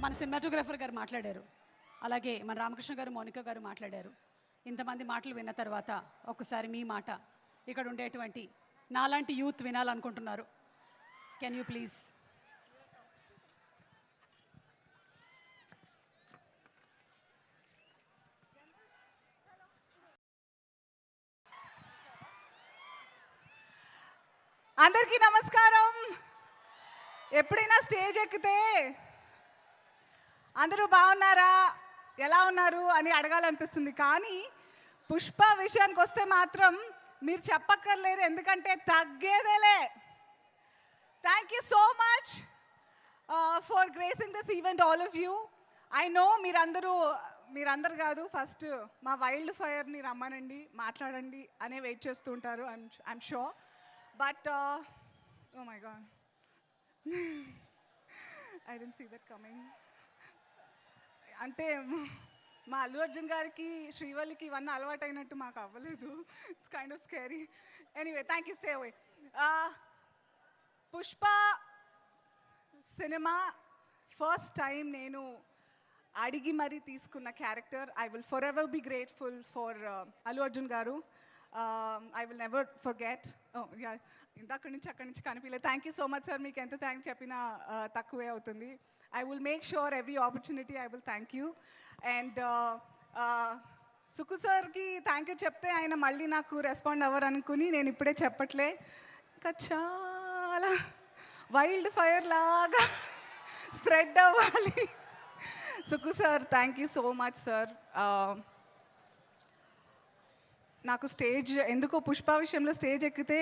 మన సినిమాటోగ్రఫర్ గారు మాట్లాడారు, అలాగే మన రామకృష్ణ గారు, మౌనిక గారు మాట్లాడారు. ఇంతమంది మాటలు విన్న తర్వాత ఒక్కసారి మీ మాట ఇక్కడ ఉండేటువంటి నాలాంటి యూత్ వినాలనుకుంటున్నారు. Can you please? అందరికీ నమస్కారం. ఎప్పుడైనా స్టేజ్ ఎక్కితే అందరూ బాగున్నారా, ఎలా ఉన్నారు అని అడగాలనిపిస్తుంది. కానీ పుష్ప విషయానికి వస్తే మాత్రం మీరు చెప్పక్కర్లేదు, ఎందుకంటే తగ్గేదేలే. Thank you so much for gracing this event all of you. I know మీరందరూ కాదు, ఫస్ట్ మా వైల్డ్ ఫైర్ని రమ్మనండి, మాట్లాడండి అనే వెయిట్ చేస్తూ ఉంటారు. I'm sure. But, oh my God, I didn't see that coming. అంటే మా అల్లు అర్జున్ గారికి, శ్రీవల్లికి ఇవన్నీ అలవాటైనట్టు మాకు అవ్వలేదు. It's kind of scary. Anyway, thank you, stay away. Pushpa cinema first time నేను అడిగి మరీ తీసుకున్న character. I will forever be grateful for Allu Arjun గారు. I will never forget. Oh yeah, ఇందక్కడి నుంచి అక్కడి నుంచి కనిపించలేదు. Thank you so much sir. మీకు ఎంత థ్యాంక్స్ చెప్పినా తక్కువే అవుతుంది. I will make sure every opportunity I will thank you. And Suku సార్కి థ్యాంక్ యూ చెప్తే ఆయన మళ్ళీ నాకు రెస్పాండ్ అవ్వరు అనుకుని నేను ఇప్పుడే చెప్పట్లే. ఇంకా చాలా వైల్డ్ ఫైర్ లాగా స్ప్రెడ్ అవ్వాలి. Suku sir, thank you so much sir. నాకు స్టేజ్ ఎందుకో పుష్ప విషయంలో స్టేజ్ ఎక్కితే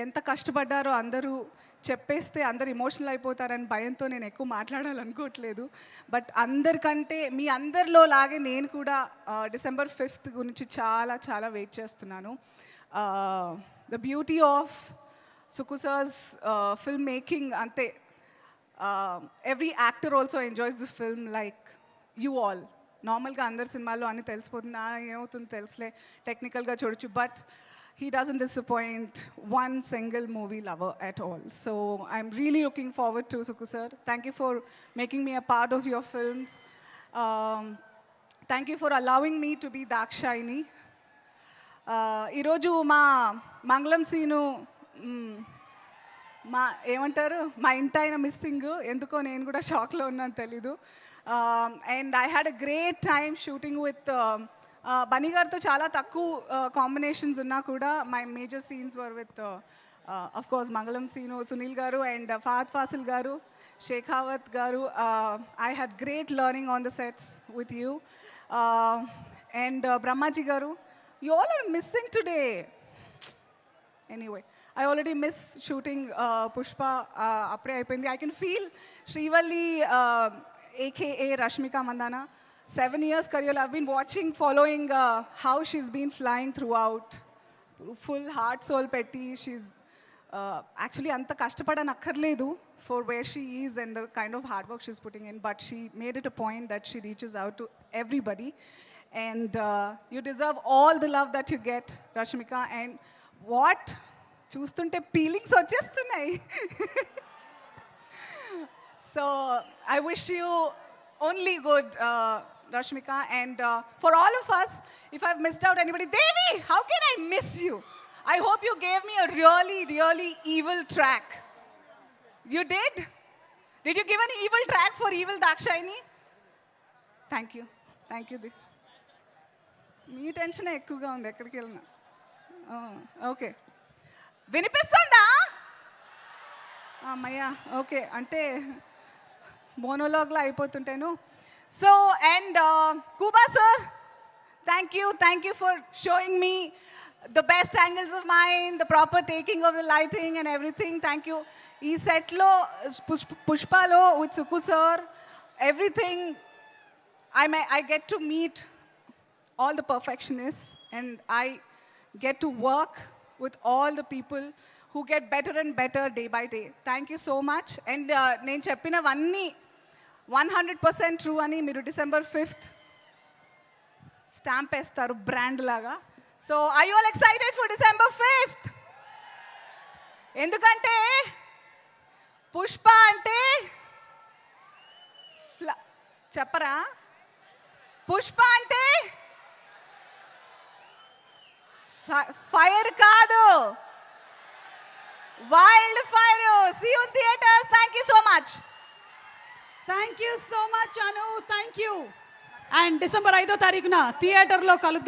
ఎంత కష్టపడ్డారో అందరూ చెప్పేస్తే అందరు ఎమోషనల్ అయిపోతారని భయంతో నేను ఎక్కువ మాట్లాడాలనుకోవట్లేదు. బట్ అందరికంటే మీ అందరిలో లాగే నేను కూడా December 5th గురించి చాలా చాలా వెయిట్ చేస్తున్నాను. The beauty of Suku sir's film making అంతే. Every actor also enjoys the film like you all. నార్మల్గా అందరి సినిమాల్లో అన్నీ తెలిసిపోతుంది, ఏమవుతుంది తెలుసులే, టెక్నికల్గా చూడొచ్చు. But he doesn't disappoint one single movie lover at all. So I'm really looking forward to Suku sir. Thank you for making me a part of your films. Thank you for allowing me to be Dakshayani. ఈరోజు మా మంగళం scene ఏమంటారు, మా ఇంటాయన missing. ఎందుకో నేను కూడా షాక్లో ఉన్నాను, తెలీదు. And I had a great time shooting with Bunny గారితో చాలా తక్కువ కాంబినేషన్స్ ఉన్నా కూడా my major scenes were with of course మంగళం సీను, సునీల్ గారు and ఫహద్ ఫాసిల్ గారు, షేఖావత్ గారు. I had great learning on the sets with you. And Brahmaji గారు, you all are missing today. Anyway, I already miss shooting Pushpa. అప్పుడే అయిపోయింది. I can feel Srivalli AKA Rashmika Mandana, 7 years career. I've been watching, following how she's been flying throughout. Full heart, soul petti. She's actually anta kashtapadana akkarledu for where she is and the kind of hard work she's putting in. But she made it a point that she reaches out to everybody. And you deserve all the love that you get, Rashmika. And what? చూస్తుంటే feelings వచ్చేస్తున్నాయి. So I wish you only good, Rashmika. And for all of us, if I've missed out anybody, Devi, how can I miss you? I hope you gave me a really, really evil track. You did? Did you give an evil track for evil Dakshayani? Thank you. Thank you. మీ tension ఎక్కువగా ఉంది ఎక్కడికి వెళ్ళినా. Okay, వినిపిస్తుందా అమ్మయ్యా? Okay, అంటే మోనోలాగ్లో అయిపోతుంటాను. So and Kuba sir, thank you for showing me the best angles of mine, the proper taking of the lighting and everything. Thank you. ఈ సెట్లో పుష్పలో with Suku sir, everything I get to meet all the perfectionists and I get to work with all the people who get better and better day by day. Thank you so much. And నేను చెప్పినవన్నీ 100% true అని మీరు December 5th stamp వేస్తారు brand లాగా. So I you all excited for December 5th? ఎందుకంటే పుష్ప అంటే చెప్పరా? పుష్ప అంటే ఫైర్ కాదు, wild fire. See you theatres. Thank you so much. Thank you so much Anu, thank you. And December 5వ తారీఖున థియేటర్లో కలుద్దాం.